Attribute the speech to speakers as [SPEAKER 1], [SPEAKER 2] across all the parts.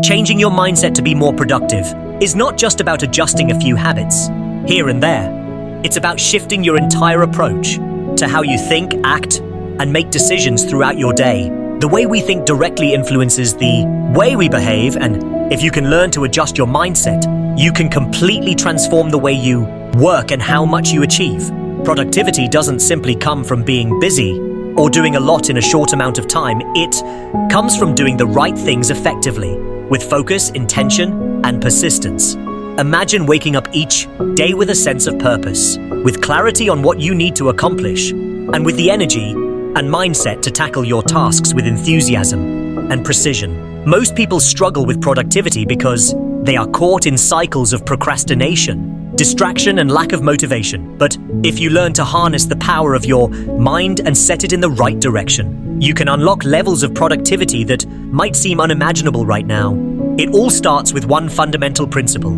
[SPEAKER 1] Changing your mindset to be more productive is not just about adjusting a few habits here and there. It's about shifting your entire approach to how you think, act, and make decisions throughout your day. The way we think directly influences the way we behave, and if you can learn to adjust your mindset, you can completely transform the way you work and how much you achieve. Productivity doesn't simply come from being busy or doing a lot in a short amount of time. It comes from doing the right things effectively, with focus, intention, and persistence. Imagine waking up each day with a sense of purpose, with clarity on what you need to accomplish, and with the energy and mindset to tackle your tasks with enthusiasm and precision. Most people struggle with productivity because they are caught in cycles of procrastination, distraction, and lack of motivation. But if you learn to harness the power of your mind and set it in the right direction, you can unlock levels of productivity that might seem unimaginable right now. It all starts with one fundamental principle.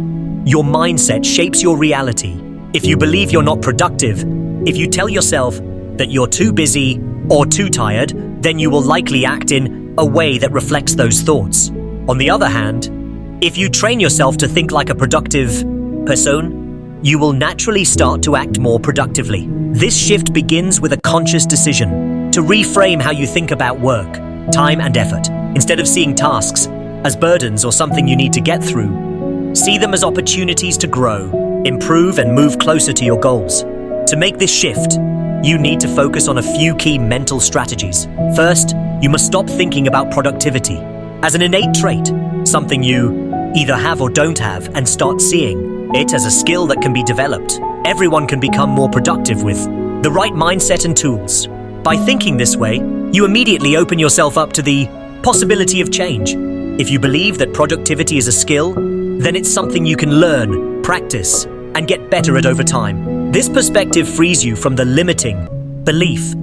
[SPEAKER 1] Your mindset shapes your reality. If you believe you're not productive, if you tell yourself that you're too busy or too tired, then you will likely act in a way that reflects those thoughts. On the other hand, if you train yourself to think like a productive person, you will naturally start to act more productively. This shift begins with a conscious decision to reframe how you think about work, time, and effort. Instead of seeing tasks as burdens or something you need to get through, see them as opportunities to grow, improve, and move closer to your goals. To make this shift, you need to focus on a few key mental strategies. First, you must stop thinking about productivity as an innate trait, something you either have or don't have, and start seeing it as a skill that can be developed. Everyone can become more productive with the right mindset and tools. By thinking this way, you immediately open yourself up to the possibility of change. If you believe that productivity is a skill, then it's something you can learn, practice, and get better at over time. This perspective frees you from the limiting belief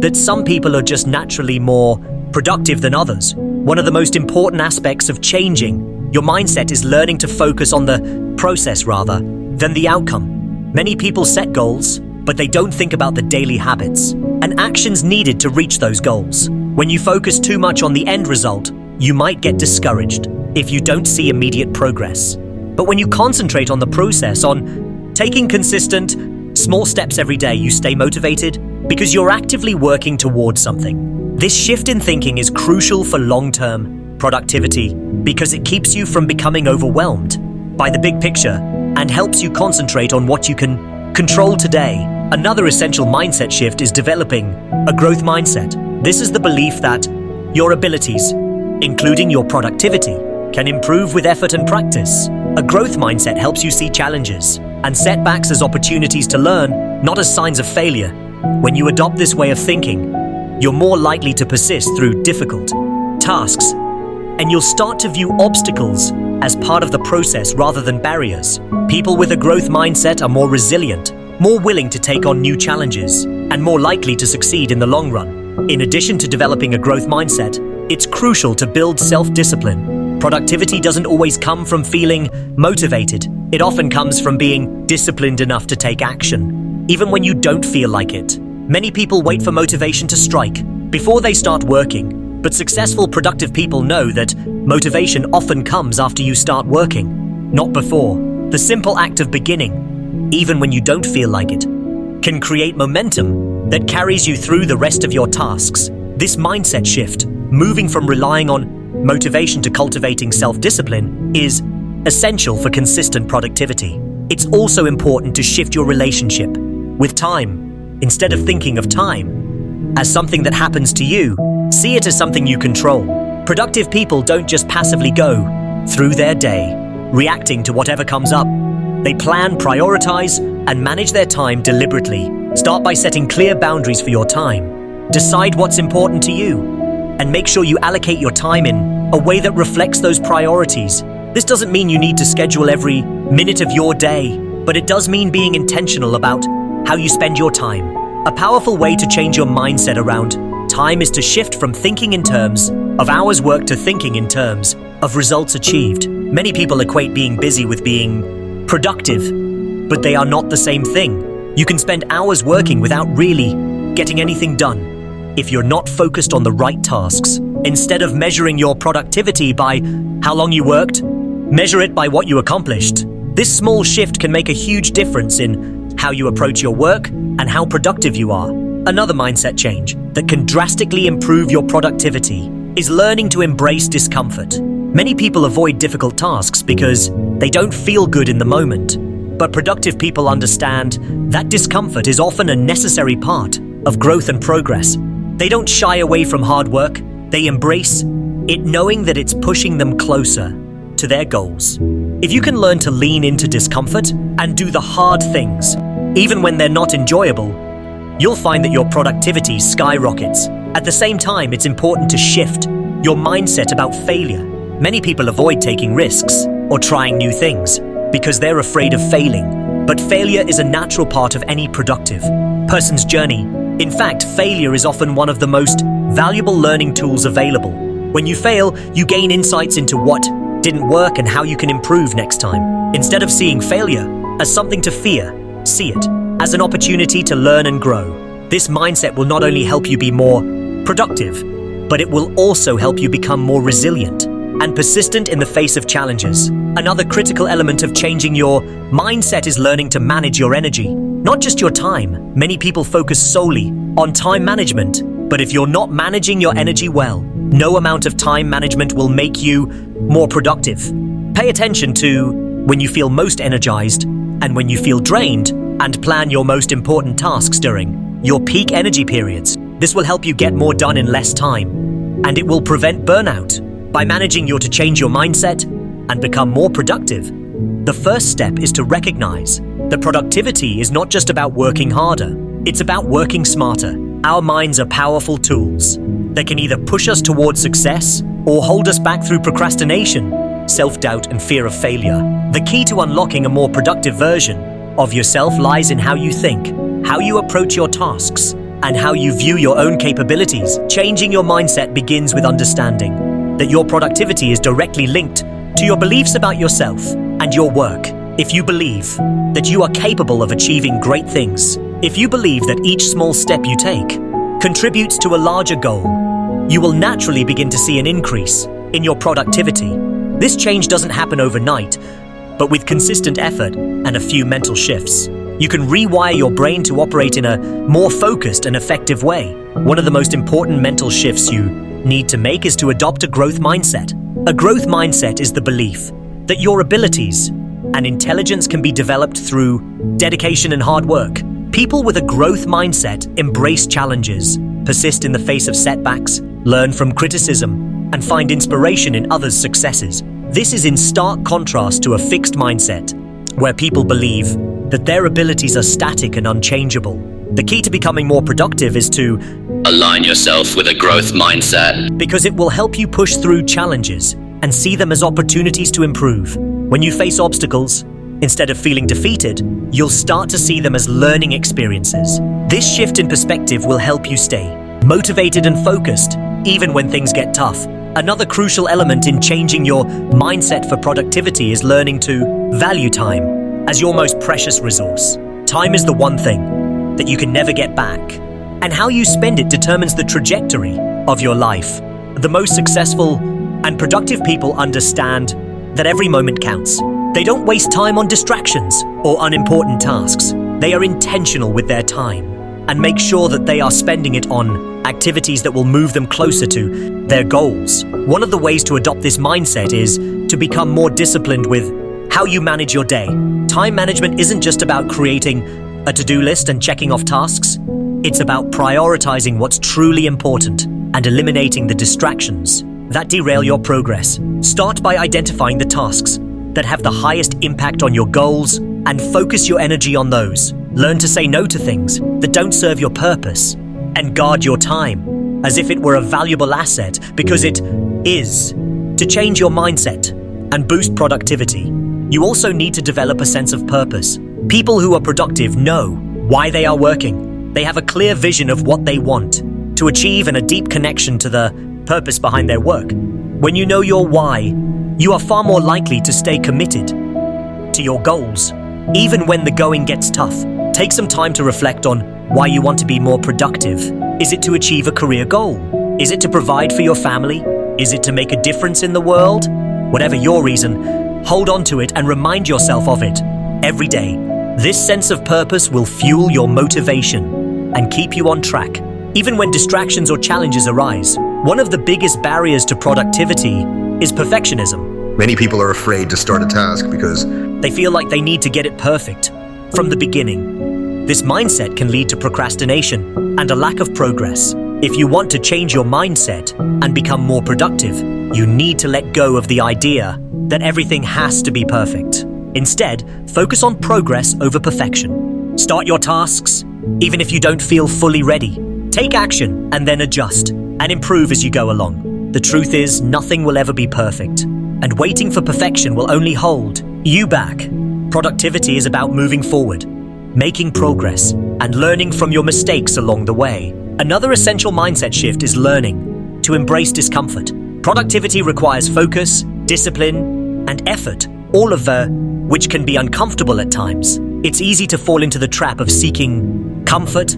[SPEAKER 1] that some people are just naturally more productive than others. One of the most important aspects of changing your mindset is learning to focus on the process rather than the outcome. Many people set goals, but they don't think about the daily habits and actions needed to reach those goals. When you focus too much on the end result, you might get discouraged if you don't see immediate progress. But when you concentrate on the process, on taking consistent, small steps every day, you stay motivated because you're actively working towards something. This shift in thinking is crucial for long-term productivity because it keeps you from becoming overwhelmed by the big picture and helps you concentrate on what you can control today. Another essential mindset shift is developing a growth mindset. This is the belief that your abilities, including your productivity, can improve with effort and practice. A growth mindset helps you see challenges and setbacks as opportunities to learn, not as signs of failure. When you adopt this way of thinking, you're more likely to persist through difficult tasks, and you'll start to view obstacles as part of the process rather than barriers. People with a growth mindset are more resilient, more willing to take on new challenges, and more likely to succeed in the long run. In addition to developing a growth mindset, it's crucial to build self-discipline. Productivity doesn't always come from feeling motivated. It often comes from being disciplined enough to take action, even when you don't feel like it. Many people wait for motivation to strike before they start working, but successful, productive people know that motivation often comes after you start working, not before. The simple act of beginning, even when you don't feel like it, can create momentum that carries you through the rest of your tasks. This mindset shift, moving from relying on motivation to cultivating self-discipline, is essential for consistent productivity. It's also important to shift your relationship with time. Instead of thinking of time as something that happens to you, see it as something you control. Productive people don't just passively go through their day, reacting to whatever comes up. They plan, prioritize, and manage their time deliberately. Start by setting clear boundaries for your time. Decide what's important to you, and make sure you allocate your time in a way that reflects those priorities. This doesn't mean you need to schedule every minute of your day, but it does mean being intentional about how you spend your time. A powerful way to change your mindset around time is to shift from thinking in terms of hours worked to thinking in terms of results achieved. Many people equate being busy with being productive, but they are not the same thing. You can spend hours working without really getting anything done. if you're not focused on the right tasks. Instead of measuring your productivity by how long you worked, measure it by what you accomplished. This small shift can make a huge difference in how you approach your work and how productive you are. Another mindset change that can drastically improve your productivity is learning to embrace discomfort. Many people avoid difficult tasks because they don't feel good in the moment. But productive people understand that discomfort is often a necessary part of growth and progress. They don't shy away from hard work. They embrace it knowing that it's pushing them closer to their goals. If you can learn to lean into discomfort and do the hard things, even when they're not enjoyable, you'll find that your productivity skyrockets. At the same time, it's important to shift your mindset about failure. Many people avoid taking risks or trying new things because they're afraid of failing. But failure is a natural part of any productive person's journey. In fact, failure is often one of the most valuable learning tools available. When you fail, you gain insights into what didn't work and how you can improve next time. Instead of seeing failure as something to fear, see it as an opportunity to learn and grow. This mindset will not only help you be more productive, but it will also help you become more resilient and persistent in the face of challenges. Another critical element of changing your mindset is learning to manage your energy, not just your time. Many people focus solely on time management, but if you're not managing your energy well, no amount of time management will make you more productive. Pay attention to when you feel most energized and when you feel drained, and plan your most important tasks during your peak energy periods. This will help you get more done in less time, and it will prevent burnout. By managing to change your mindset and become more productive, the first step is to recognize that productivity is not just about working harder, it's about working smarter. Our minds are powerful tools that can either push us towards success or hold us back through procrastination, self-doubt, and fear of failure. The key to unlocking a more productive version of yourself lies in how you think, how you approach your tasks, and how you view your own capabilities. Changing your mindset begins with understanding that your productivity is directly linked to your beliefs about yourself and your work. If you believe that you are capable of achieving great things, if you believe that each small step you take contributes to a larger goal, you will naturally begin to see an increase in your productivity. This change doesn't happen overnight, but with consistent effort and a few mental shifts, you can rewire your brain to operate in a more focused and effective way. One of the most important mental shifts you need to make is to adopt a growth mindset. A growth mindset is the belief that your abilities and intelligence can be developed through dedication and hard work. People with a growth mindset embrace challenges, persist in the face of setbacks, learn from criticism, and find inspiration in others' successes. This is in stark contrast to a fixed mindset, where people believe that their abilities are static and unchangeable. The key to becoming more productive is to align yourself with a growth mindset, because it will help you push through challenges and see them as opportunities to improve. When you face obstacles, instead of feeling defeated, you'll start to see them as learning experiences. This shift in perspective will help you stay motivated and focused, even when things get tough. Another crucial element in changing your mindset for productivity is learning to value time as your most precious resource. Time is the one thing that you can never get back, and how you spend it determines the trajectory of your life. The most successful and productive people understand that every moment counts. They don't waste time on distractions or unimportant tasks. They are intentional with their time and make sure that they are spending it on activities that will move them closer to their goals. One of the ways to adopt this mindset is to become more disciplined with how you manage your day. Time management isn't just about creating a to-do list and checking off tasks. It's about prioritizing what's truly important and eliminating the distractions that derail your progress. Start by identifying the tasks that have the highest impact on your goals and focus your energy on those. Learn to say no to things that don't serve your purpose and guard your time as if it were a valuable asset, because it is. To change your mindset and boost productivity, you also need to develop a sense of purpose. People who are productive know why they are working. They have a clear vision of what they want to achieve and a deep connection to the purpose behind their work. When you know your why, you are far more likely to stay committed to your goals, even when the going gets tough. Take some time to reflect on why you want to be more productive Is it to achieve a career goal? Is it to provide for your family? Is it to make a difference in the world? Whatever your reason, hold on to it and remind yourself of it every day. This sense of purpose will fuel your motivation and keep you on track, even when distractions or challenges arise. One of the biggest barriers to productivity is perfectionism.
[SPEAKER 2] Many people are afraid to start a task because
[SPEAKER 1] they feel like they need to get it perfect from the beginning. This mindset can lead to procrastination and a lack of progress. If you want to change your mindset and become more productive, you need to let go of the idea that everything has to be perfect. Instead, focus on progress over perfection. Start your tasks, even if you don't feel fully ready. Take action and then adjust and improve as you go along. The truth is, nothing will ever be perfect, and waiting for perfection will only hold you back. Productivity is about moving forward, making progress, and learning from your mistakes along the way. Another essential mindset shift is learning to embrace discomfort. Productivity requires focus, discipline, and effort, all of which can be uncomfortable at times. It's easy to fall into the trap of seeking comfort,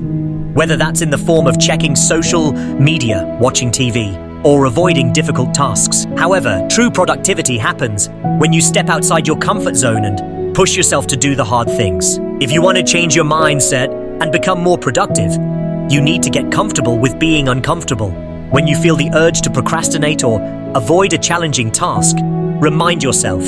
[SPEAKER 1] whether that's in the form of checking social media, watching TV, or avoiding difficult tasks. However, true productivity happens when you step outside your comfort zone and push yourself to do the hard things. If you want to change your mindset and become more productive, you need to get comfortable with being uncomfortable. When you feel the urge to procrastinate or avoid a challenging task, remind yourself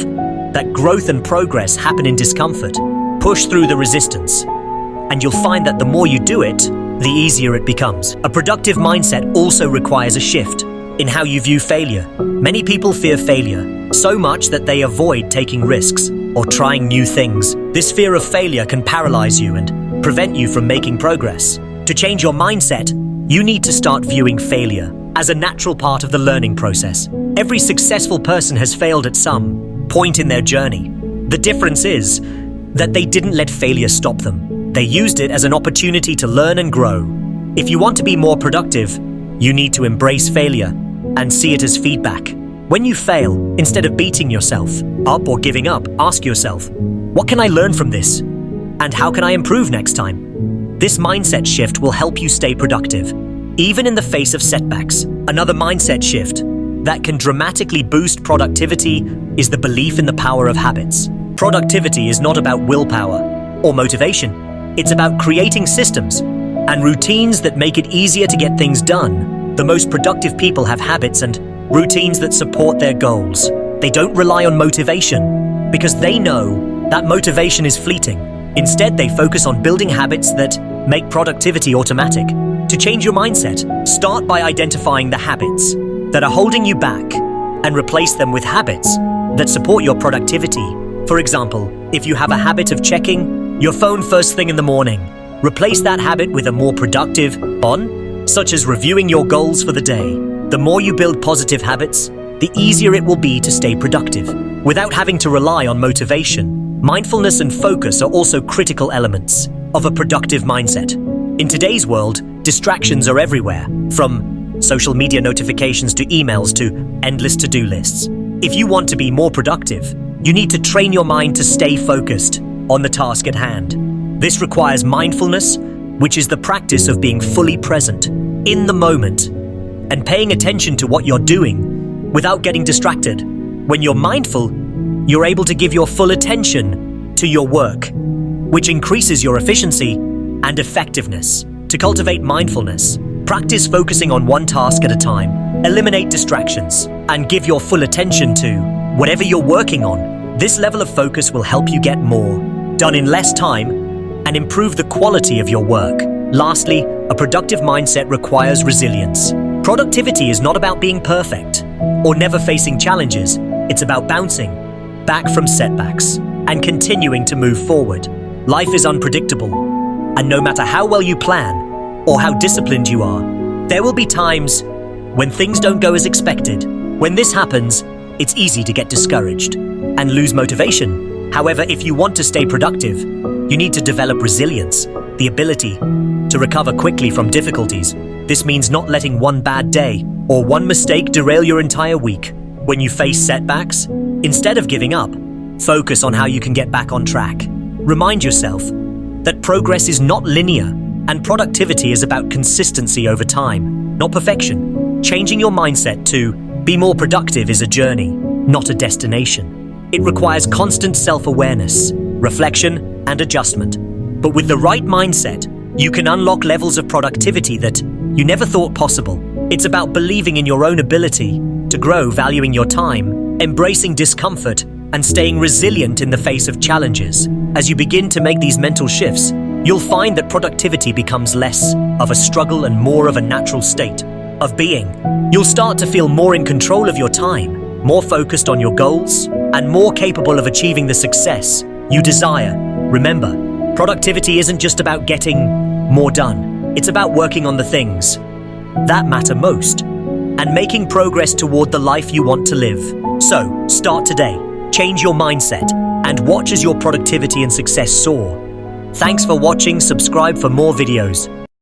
[SPEAKER 1] that growth and progress happen in discomfort. Push through the resistance, and you'll find that the more you do it, the easier it becomes. A productive mindset also requires a shift in how you view failure. Many people fear failure so much that they avoid taking risks or trying new things. This fear of failure can paralyze you and prevent you from making progress. To change your mindset, you need to start viewing failure as a natural part of the learning process. Every successful person has failed at some point in their journey. The difference is that they didn't let failure stop them. They used it as an opportunity to learn and grow. If you want to be more productive, you need to embrace failure and see it as feedback. When you fail, instead of beating yourself up or giving up, ask yourself, what can I learn from this? And how can I improve next time? This mindset shift will help you stay productive, even in the face of setbacks. Another mindset shift that can dramatically boost productivity is the belief in the power of habits. Productivity is not about willpower or motivation. It's about creating systems and routines that make it easier to get things done. The most productive people have habits and routines that support their goals. They don't rely on motivation because they know that motivation is fleeting. Instead, they focus on building habits that make productivity automatic. To change your mindset, start by identifying the habits that are holding you back and replace them with habits that support your productivity. For example, if you have a habit of checking your phone first thing in the morning, replace that habit with a more productive one, such as reviewing your goals for the day. The more you build positive habits, the easier it will be to stay productive without having to rely on motivation. Mindfulness and focus are also critical elements of a productive mindset. In today's world, distractions are everywhere, from social media notifications to emails to endless to-do lists. If you want to be more productive, you need to train your mind to stay focused on the task at hand. This requires mindfulness, which is the practice of being fully present in the moment and paying attention to what you're doing without getting distracted. When you're mindful, you're able to give your full attention to your work, which increases your efficiency and effectiveness. To cultivate mindfulness, practice focusing on one task at a time, eliminate distractions, and give your full attention to whatever you're working on. This level of focus will help you get more done in less time and improve the quality of your work. Lastly, a productive mindset requires resilience. Productivity is not about being perfect or never facing challenges. It's about bouncing back from setbacks and continuing to move forward. Life is unpredictable, and no matter how well you plan or how disciplined you are, there will be times when things don't go as expected. When this happens, it's easy to get discouraged and lose motivation. However, if you want to stay productive, you need to develop resilience, the ability to recover quickly from difficulties. This means not letting one bad day or one mistake derail your entire week. When you face setbacks, instead of giving up, focus on how you can get back on track. Remind yourself that progress is not linear And productivity is about consistency over time, not perfection. Changing your mindset to be more productive is a journey, not a destination. It requires constant self-awareness, reflection, and adjustment. But with the right mindset, you can unlock levels of productivity that you never thought possible. It's about believing in your own ability to grow, valuing your time, embracing discomfort, and staying resilient in the face of challenges. As you begin to make these mental shifts, you'll find that productivity becomes less of a struggle and more of a natural state of being. You'll start to feel more in control of your time, more focused on your goals, and more capable of achieving the success you desire. Remember, productivity isn't just about getting more done. It's about working on the things that matter most and making progress toward the life you want to live. So, start today, change your mindset, and watch as your productivity and success soar. Thanks for watching. Subscribe for more videos.